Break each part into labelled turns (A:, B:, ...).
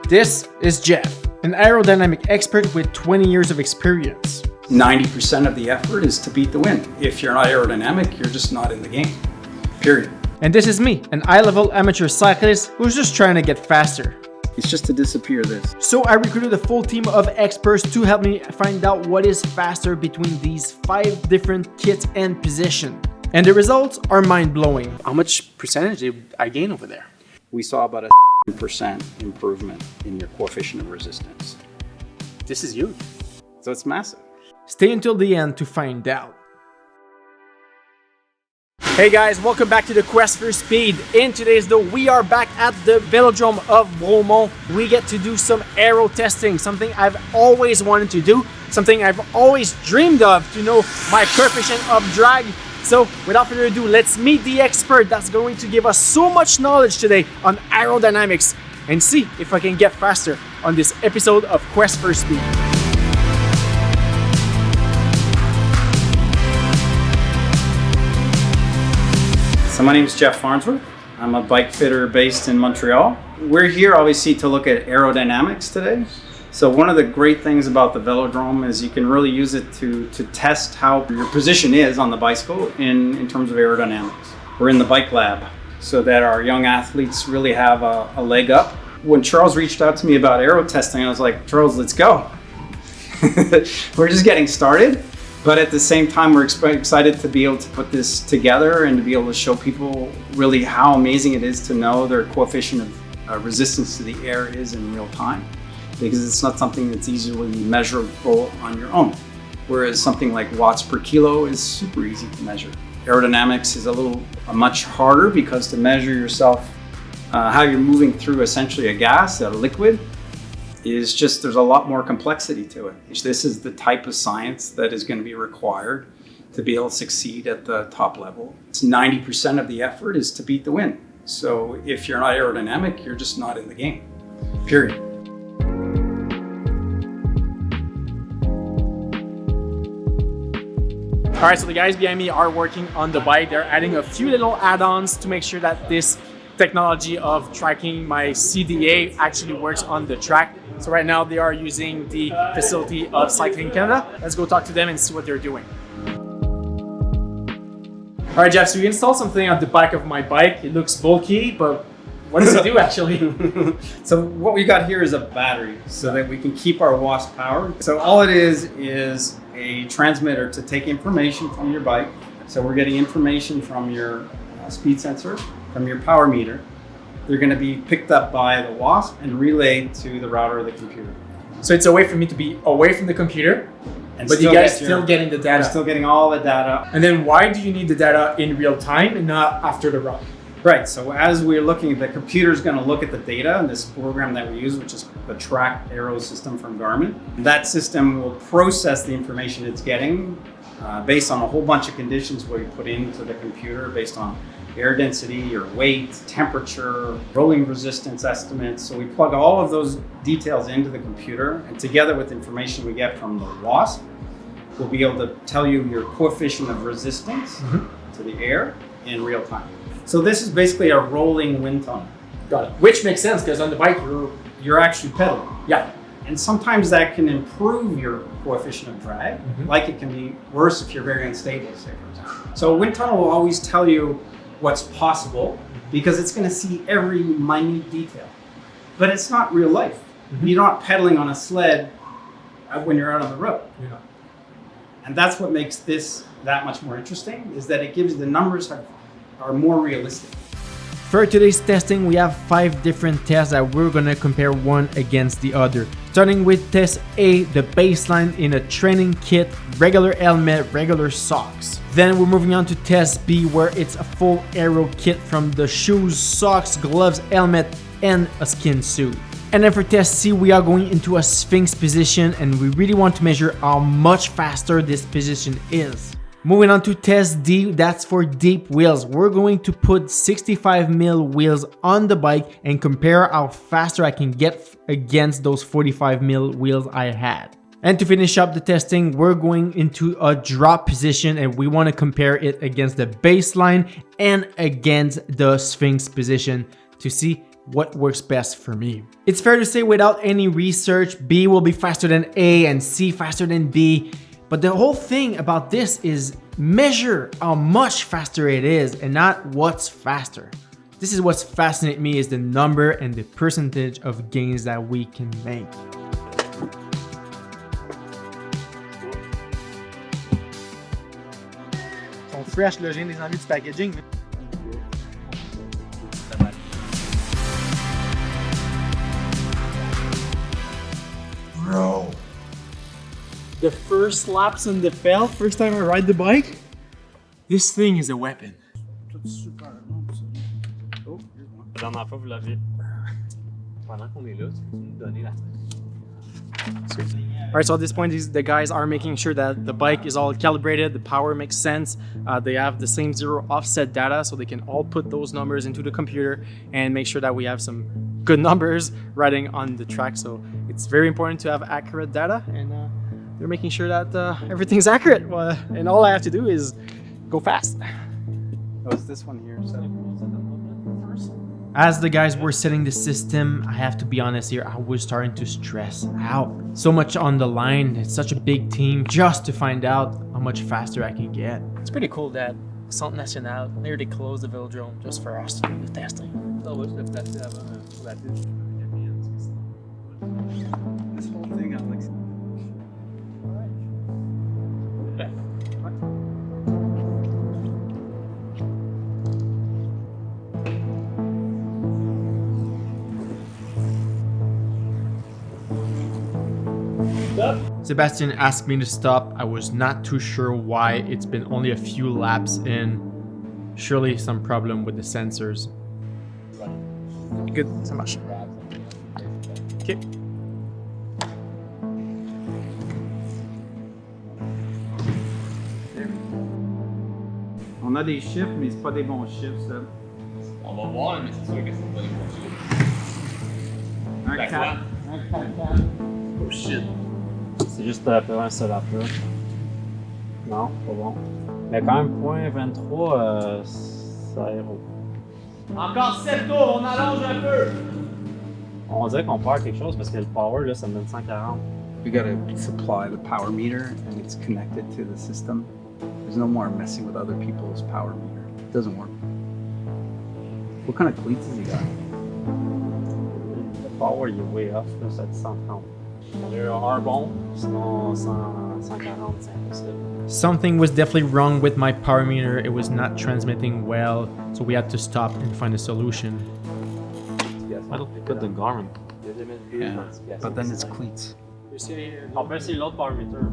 A: This is Geoff, an aerodynamic expert with 20 years of experience.
B: 90% of the effort is to beat the wind. If you're not aerodynamic, you're just not in the game, period.
A: And this is me, an high-level amateur cyclist who's just trying to get faster.
B: It's just to disappear this.
A: So I recruited a full team of experts to help me find out what is faster between these 5 different kits and position. And the results are mind-blowing. How much percentage did I gain over there?
B: We saw about a % improvement in your coefficient of resistance.
A: This is huge.
B: So it's massive.
A: Stay until the end to find out. Hey guys, welcome back to the Quest for Speed. In today's video, we are back at the velodrome of Beaumont. We get to do some aero testing, something I've always wanted to do, something I've always dreamed of, to know my coefficient of drag. So without further ado, let's meet the expert that's going to give us so much knowledge today on aerodynamics and see if I can get faster on this episode of Quest for Speed.
B: So my name is Geoff Farnsworth. I'm a bike fitter based in Montreal. We're here obviously to look at aerodynamics today. So one of the great things about the velodrome is you can really use it to test how your position is on the bicycle in terms of aerodynamics. We're in the bike lab so that our young athletes really have a leg up. When Charles reached out to me about aero testing, I was like, Charles, let's go. We're just getting started. But at the same time, we're excited to be able to put this together and to be able to show people really how amazing it is to know their coefficient of resistance to the air is in real time. Because it's not something that's easily measurable on your own. Whereas something like watts per kilo is super easy to measure. Aerodynamics is much harder because to measure yourself, how you're moving through essentially a gas, a liquid, is just, there's a lot more complexity to it. This is the type of science that is going to be required to be able to succeed at the top level. It's 90% of the effort is to beat the wind. So if you're not aerodynamic, you're just not in the game, period.
A: All right, so the guys behind me are working on the bike. They're adding a few little add-ons to make sure that this technology of tracking my CDA actually works on the track. So right now they are using the facility of Cycling Canada. Let's go talk to them and see what they're doing. All right, Geoff, so you installed something on the back of my bike. It looks bulky, but what does it do actually?
B: So what we got here is a battery so that we can keep our WASP powered. So all it is a transmitter to take information from your bike. So we're getting information from your speed sensor, from your power meter. They're going to be picked up by the WASP and relayed to the router of the computer.
A: So it's a way for me to be away from the computer, but you guys still getting the data.
B: We're still getting all the data.
A: And then why do you need the data in real time and not after the run?
B: Right, so as we're looking, the computer is going to look at the data in this program that we use, which is the Track Aero system from Garmin. That system will process the information it's getting based on a whole bunch of conditions we put into the computer based on air density, your weight, temperature, rolling resistance estimates. So we plug all of those details into the computer, and together with information we get from the WASP, we'll be able to tell you your coefficient of resistance to the air in real time. So this is basically a rolling wind tunnel.
A: Got it. Which makes sense because on the bike
B: you're actually pedaling.
A: Yeah.
B: And sometimes that can improve your coefficient of drag, like it can be worse if you're very unstable, say for example. So a wind tunnel will always tell you what's possible because it's going to see every minute detail. But it's not real life. You're not pedaling on a sled when you're out on the road.
A: Yeah.
B: And that's what makes this that much more interesting, is that it gives the numbers are more realistic.
A: For today's testing, we have 5 different tests that we're gonna compare one against the other. Starting with test A, the baseline in a training kit, regular helmet, regular socks. Then we're moving on to test B, where it's a full aero kit from the shoes, socks, gloves, helmet, and a skin suit. And then for test C, we are going into a Sphinx position, and we really want to measure how much faster this position is. Moving on to test D, that's for deep wheels. We're going to put 65 mil wheels on the bike and compare how faster I can get against those 45 mil wheels I had. And to finish up the testing, we're going into a drop position and we want to compare it against the baseline and against the Sphinx position to see what works best for me. It's fair to say without any research, B will be faster than A and C faster than B. But the whole thing about this is measure how much faster it is and not what's faster. This is what's fascinates me is the number and the percentage of gains that we can make.
C: Ils sont fresh, là, j'ai des envies du packaging. Bro! The first laps on the fell, first time I ride the bike, this thing is a weapon.
D: La dernière fois, vous l'aviez. Pendant qu'on est là, tu peux nous donner la.
C: Alright, so at this point, the guys are making sure that the bike is all calibrated, the power makes sense, they have the same zero offset data, so they can all put those numbers into the computer and make sure that we have some good numbers riding on the track. So it's very important to have accurate data, and they're making sure that everything's accurate. And all I have to do is go fast.
B: Oh, is this one here set up?
A: As the guys were setting the system, I have to be honest here, I was starting to stress out. So much on the line, it's such a big team just to find out how much faster I can get.
C: It's pretty cool that Centre National nearly closed the velodrome just for us to do the testing.
B: This whole thing, Alex.
A: Sebastian asked me to stop. I was not too sure why. It's been only a few laps in. Surely some problem with the sensors.
C: Good, ça marche. Ok.
B: On a des chiffres, mais c'est pas des bons chiffres, ça.
D: On va voir, mais c'est sûr que c'est pas des bons chiffres.
B: Un
D: La
B: 4.
D: quoi?
B: Un 4.
D: Oh shit. C'est juste faire un seul là. Non, pas bon. Mais quand même, point 23, c'est Aero.
C: Encore 7 tours, on allonge un peu.
D: On dirait qu'on perd quelque chose parce que le power, là, ça me donne 140.
B: We gotta supply the power meter and it's connected to the system. There's no more messing with other people's power meter. It doesn't work. What kind of cleats has he got?
D: Le power, il est way off, là, ça dit 130. Le un bon, sinon 140, c'est impossible.
A: Something was definitely wrong with my power meter. It was not transmitting well, so we had to stop and find a solution.
D: Why don't we put the Garmin?
B: Yeah, but then it's cleats.
D: On peut essayer l'autre power meter.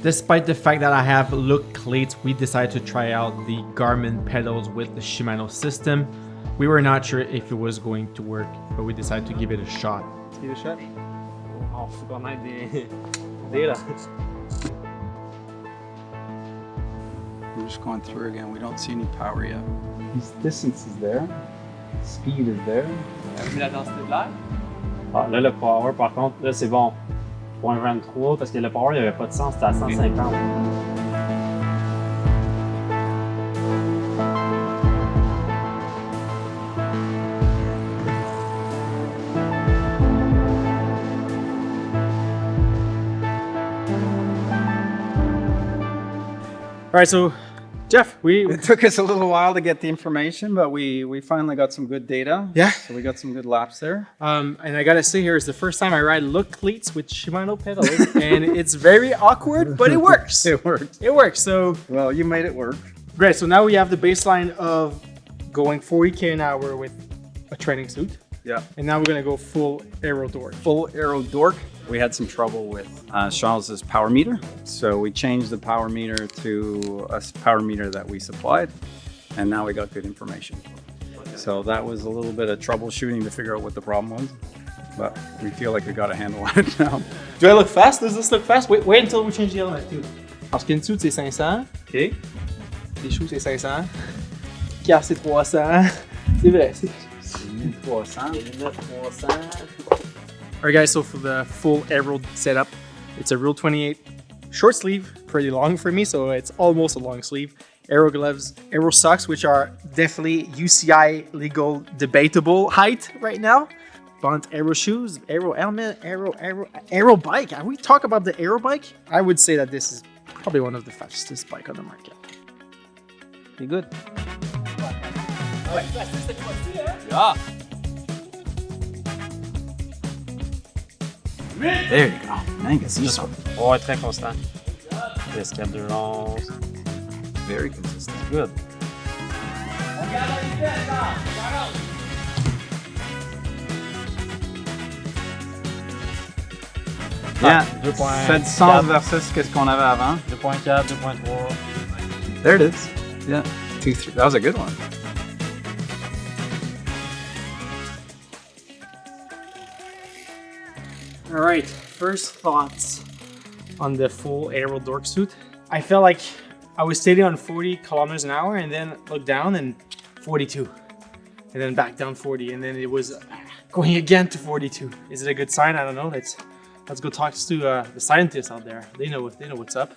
A: Despite the fact that I have looked cleats, we decided to try out the Garmin pedals with the Shimano system. We were not sure if it was going to work, but we decided to give it a shot.
C: Give it a shot.
D: On faut qu'on ait des là.
B: We're just going through again. We don't see any power yet. His distance is there. Speed is there.
C: Mais la densité de l'air?
D: Ah, là, le power, par contre, là, c'est bon. 0.23, parce que le power, il n'y avait pas de sens, c'était à 150.
C: All right, so Geoff,
B: It took us a little while to get the information, but we finally got some good data.
C: Yeah.
B: So we got some good laps there.
C: and I gotta say here, it's the first time I ride look cleats with Shimano pedals, and it's very awkward, but it works.
B: It worked.
C: It works. So
B: Well, you made it work.
C: great. So now we have the baseline of going 40k an hour with a training suit,
B: Yeah.
C: and now we're gonna go full aero door.
B: Full Aero dork. We had some trouble with Charles's power meter. So we changed the power meter to a power meter that we supplied. And now we got good information. So that was a little bit of troubleshooting to figure out what the problem was. But we feel like we got a handle on it now.
C: Do I look fast? Does this look fast? Wait until we change the element too. Parce qu'une suit c'est 500,
B: Okay.
C: les choux c'est 500, car c'est 300. C'est vrai.
B: 1300.
C: Alright guys, so for the full aero setup, it's a Rule 28 short sleeve, pretty long for me, so it's almost a long sleeve. Aero gloves, Aero socks, which are definitely UCI legal debatable height right now. Bont Aero shoes, Aero helmet, Aero bike. Are we talk about the Aero bike? I would say that this is probably one of the fastest bike on the market.
B: Be good.
D: Yeah.
B: There you go. Now you can see something.
D: Ouais, très constant. L'escadron.
B: Very consistent.
D: Good.
B: Yeah.
D: 2.4.
B: Fais du sens versus qu'est-ce qu'on avait avant.
D: 2.4, 2.3.
B: There it is. Yeah. 2, 3. That was a good one.
C: All right, first thoughts on the full Aero dork suit. I felt like I was sitting on 40 kilometers an hour and then looked down and 42. And then back down 40 and then it was going again to 42. Is it a good sign? I don't know. Let's go talk to the scientists out there. They know what's up.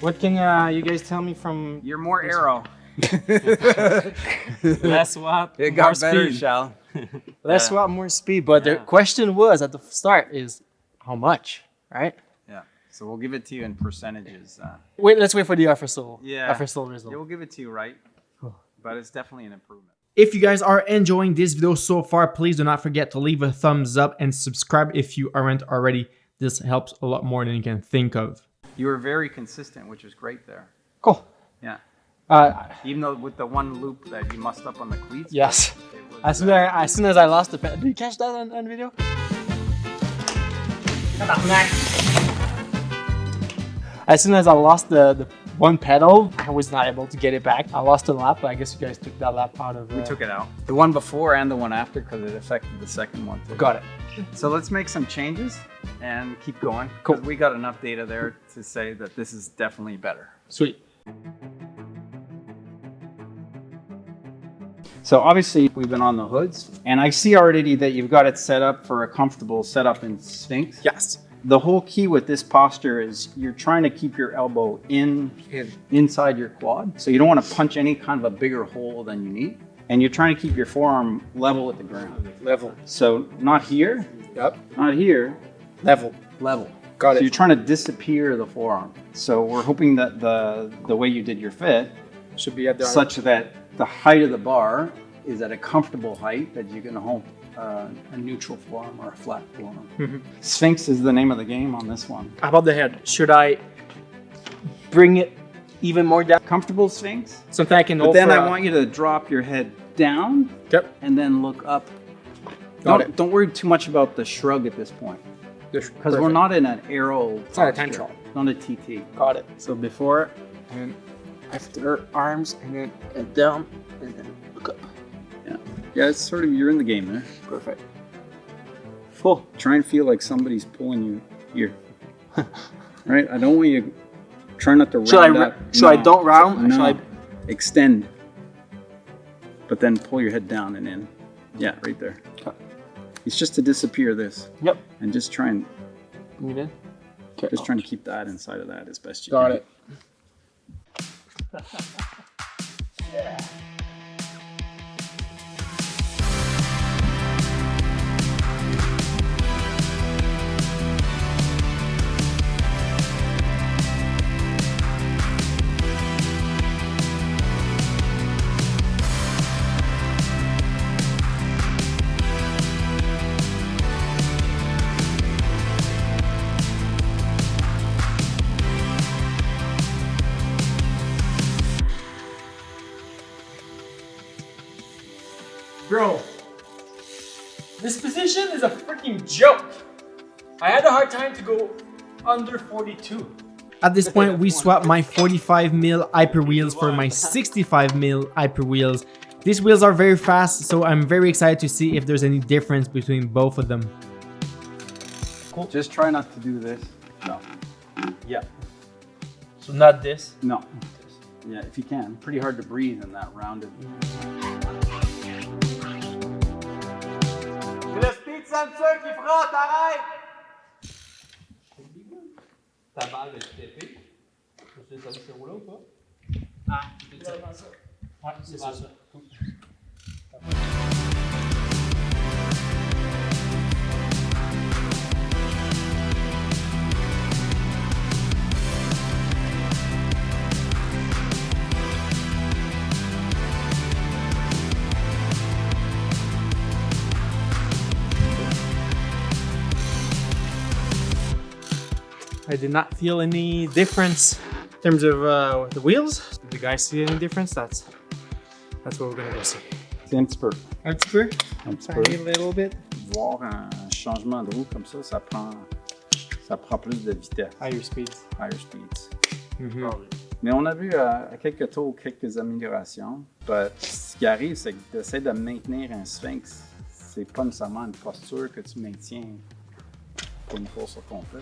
C: What can you guys tell me from...
B: You're more Aero.
C: Less watt,
B: It
C: more
B: got better,
C: speed.
B: Shal.
C: Less watt, more speed. But the question was at the start is how much, right?
B: Yeah. So we'll give it to you in percentages.
C: Wait, let's wait for the official
B: Yeah.
C: result.
B: Yeah, we'll give it to you right. But it's definitely an improvement.
A: If you guys are enjoying this video so far, please do not forget to leave a thumbs up and subscribe if you aren't already. This helps a lot more than you can think of.
B: You were very consistent, which is great there.
C: Cool.
B: Yeah.
C: Uh,
B: Even though with the one loop that you mussed up on the cleats.
C: yes.
B: It was,
C: As soon as I lost the pedal, did you catch that on video? As soon as I lost the one pedal, I was not able to get it back. I lost a lap, but I guess you guys took that lap out of.
B: we took it out. The one before and the one after because it affected the second one too.
C: Got it.
B: So let's make some changes and keep going.
C: Cool.
B: 'Cause we got enough data there to say that this is definitely better.
C: Sweet.
B: So obviously we've been on the hoods and I see already that you've got it set up for a comfortable setup in Sphinx.
C: Yes.
B: The whole key with this posture is you're trying to keep your elbow inside your quad. So you don't want to punch any kind of a bigger hole than you need. And you're trying to keep your forearm level with the ground.
C: Level.
B: So not here,
C: Yep.
B: not here,
C: Level.
B: level.
C: Got
B: So
C: it.
B: you're trying to disappear the forearm. So we're hoping that the way you did your fit,
C: Should be at the
B: such that the height of the bar is at a comfortable height that you can hold a neutral forearm or a flat forearm.
C: Mhm.
B: Sphinx is the name of the game on this one.
C: How about the head? Should I bring it even more down?
B: Comfortable Sphinx?
C: Something I can
B: But
C: hold
B: then
C: for,
B: I want you to drop your head down
C: Yep.
B: and then look up.
C: Got it.
B: Don't worry too much about the shrug at this point because we're not in an Aero.
C: It's not a time
B: posture.
C: trial.
B: Not a TT.
C: Got it. So before and after arms and then and down and then look up.
B: Yeah, it's sort of, you're in the game there.
C: Perfect.
B: Full. Try and feel like somebody's pulling you here. Right? I don't want you, try not to round
C: Should I
B: up.
C: should I don't round?
B: No.
C: Should I
B: Extend. But then pull your head down and in. Yeah, right there.
C: Okay.
B: It's just to disappear this.
C: Yep.
B: And just try and,
C: bring it in? Okay.
B: just trying to keep that inside of that as best you
C: Got
B: can.
C: it. Bro, this position is a freaking joke. I had a hard time to go under 42.
A: At this point, we swapped my 45mm hyper wheels for my 65mm hyper wheels. These wheels are very fast, so I'm very excited to see if there's any difference between both of them.
B: Cool. Just try not to do this. No. Yeah.
C: So not this.
B: No. Yeah, if you can. Pretty hard to breathe in that rounded.
E: Le speed sensor qui frotte, arrête! Ta balle est TP. Tu sais ça se roule ou pas?
C: Ah, c'est ça. Ouais, c'est ça. I did not feel any difference in terms of the wheels. Did the guys see any difference? That's what we're gonna go see.
B: C'est un petit peu.
C: Un petit peu?
B: Un petit
C: Tiny little bit.
B: Voir un changement de roue comme ça, ça prend plus de vitesse.
C: Higher speeds.
B: Higher speeds.
C: Mm-hmm.
B: Mais on a vu à quelques tours quelques améliorations. Mais ce qui arrive, c'est que d'essayer de maintenir un Sphinx, c'est pas nécessairement une posture que tu maintiens pour une course au complet.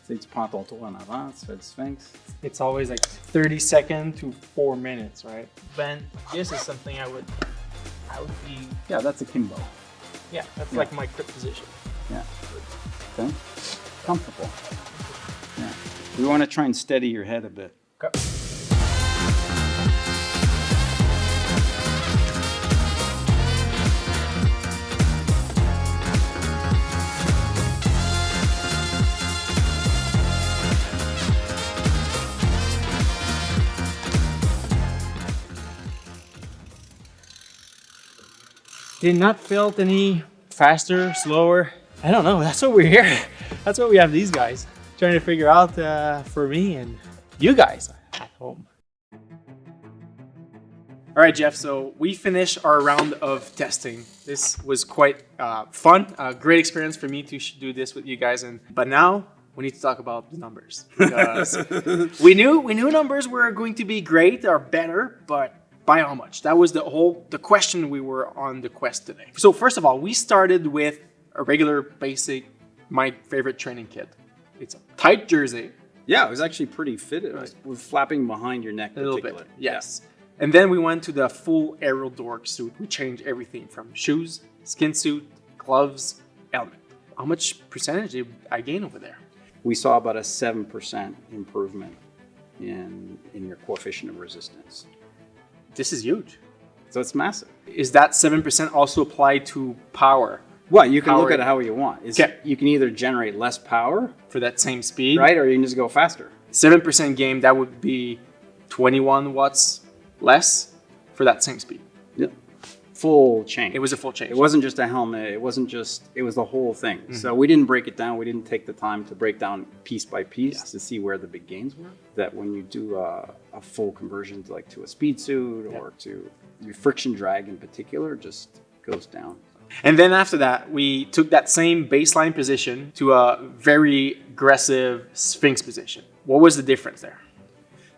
B: Tu sais, tu prends ton tour en avant, tu fais du Sphinx.
C: It's always like 30 seconds to 4 minutes, right? Ben, this is something I would be.
B: Yeah, that's a Kimbo.
C: Yeah, that's like my grip position.
B: Yeah. Okay. Comfortable. Yeah. We want to try and steady your head a bit.
C: Okay. Did not felt any faster, slower. I don't know. That's what we're here. That's what we have these guys trying to figure out for me and you guys at home. All right, Geoff. So we finished our round of testing. This was quite fun. A great experience for me to do this with you guys. But now we need to talk about the numbers because we knew numbers were going to be great or better, but by how much? That was the question we were on the quest today. So first of all, we started with a regular basic, my favorite training kit. It's a tight jersey.
B: Yeah, it was actually pretty fitted. It was flapping behind your neck
C: A little bit,
B: particularly.
C: yes. Yeah. And then we went to the full Aero dork suit. We changed everything from shoes, skin suit, gloves, helmet. How much percentage did I gain over there?
B: We saw about a 7% improvement in your coefficient of resistance.
C: This is huge.
B: So it's massive.
C: Is that 7% also applied to power?
B: Well, you can
C: Power.
B: look at it how you want.
C: Okay.
B: You can either generate less power,
C: For that same speed?
B: right, or you can just go faster.
C: 7% gain, that would be 21 watts less for that same speed.
B: Yep. Full change.
C: It was a full change.
B: It wasn't just a helmet. It was the whole thing. Mm-hmm. So we didn't break it down. We didn't take the time to break down piece by piece to see where the big gains were. That when you do a full conversion to a speed suit or to your friction drag in particular, just goes down.
C: And then after that, we took that same baseline position to a very aggressive Sphinx position. What was the difference there?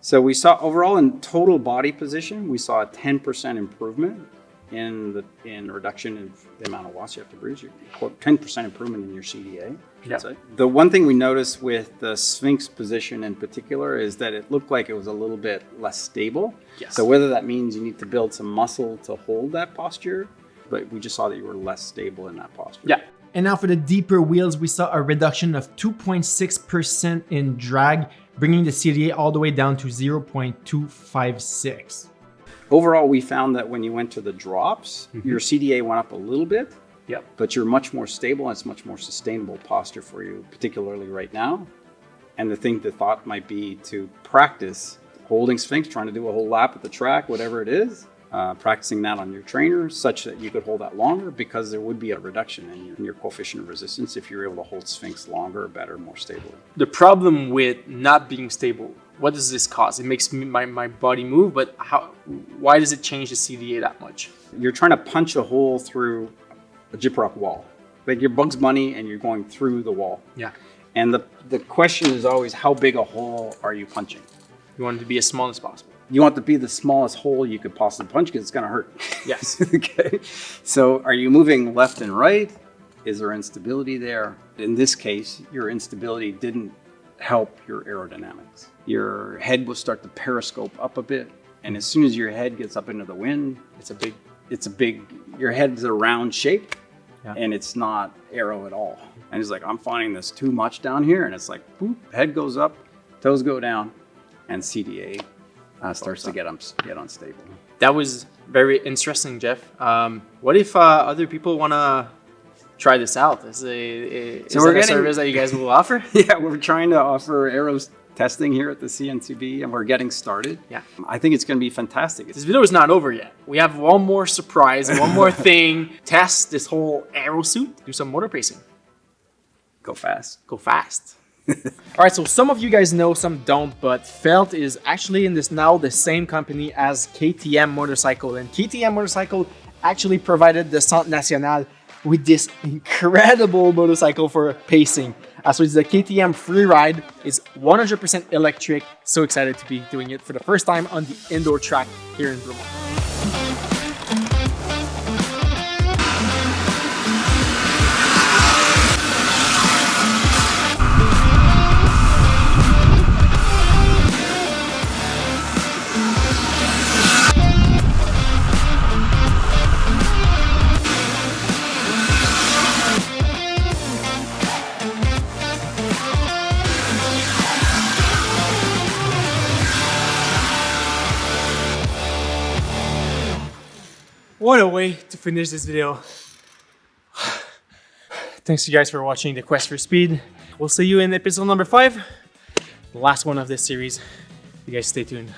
B: So we saw overall in total body position, we saw a 10% improvement in reduction in the amount of watts you have to produce. 10% improvement in your CDA, I should say. The one thing we noticed with the Sphinx position in particular is that it looked like it was a little bit less stable.
C: Yes.
B: So whether that means you need to build some muscle to hold that posture, but we just saw that you were less stable in that posture.
C: Yeah.
A: And now for the deeper wheels, we saw a reduction of 2.6% in drag, bringing the CDA all the way down to 0.256.
B: Overall, we found that when you went to the drops, your CDA went up a little bit, but you're much more stable and it's much more sustainable posture for you, particularly right now. And the thought might be to practice holding Sphinx, trying to do a whole lap at the track, whatever it is, practicing that on your trainer such that you could hold that longer, because there would be a reduction in your coefficient of resistance if you're able to hold Sphinx longer, better, more stably.
C: The problem with not being stable, what does this cause? It makes my body move, but why does it change the CDA that much?
B: You're trying to punch a hole through a gyprock wall. Like you're Bugs Bunny and you're going through the wall.
C: Yeah.
B: And the question is always, how big a hole are you punching?
C: You want it to be as small as possible.
B: You want it to be the smallest hole you could possibly punch because it's going to hurt.
C: Yes.
B: Okay. So are you moving left and right? Is there instability there? In this case, your instability didn't help your aerodynamics. Your head will start to periscope up a bit. And as soon as your head gets up into the wind, your head's a round shape and it's not aero at all. And it's like, I'm finding this too much down here. And it's like, boop, head goes up, toes go down, and CDA starts to get unstable.
C: That was very interesting, Geoff. What if other people want to try this out? Is that a service that you guys will offer?
B: Yeah, we're trying to offer Aero's testing here at the CNCB, and we're getting started.
C: Yeah.
B: I think it's going to be fantastic.
C: This video is not over yet. We have one more surprise, one more thing. Test this whole Aero suit, do some motor pacing.
B: Go fast.
C: Go fast. All right, so some of you guys know, some don't, but Felt is actually in this now the same company as KTM Motorcycle, and KTM Motorcycle actually provided the Centre National with this incredible motorcycle for pacing. So it's the KTM Freeride. It's 100% electric. So excited to be doing it for the first time on the indoor track here in Vermont. What a way to finish this video. Thanks you guys for watching the Quest for Speed. We'll see you in episode number 5, the last one of this series. You guys stay tuned.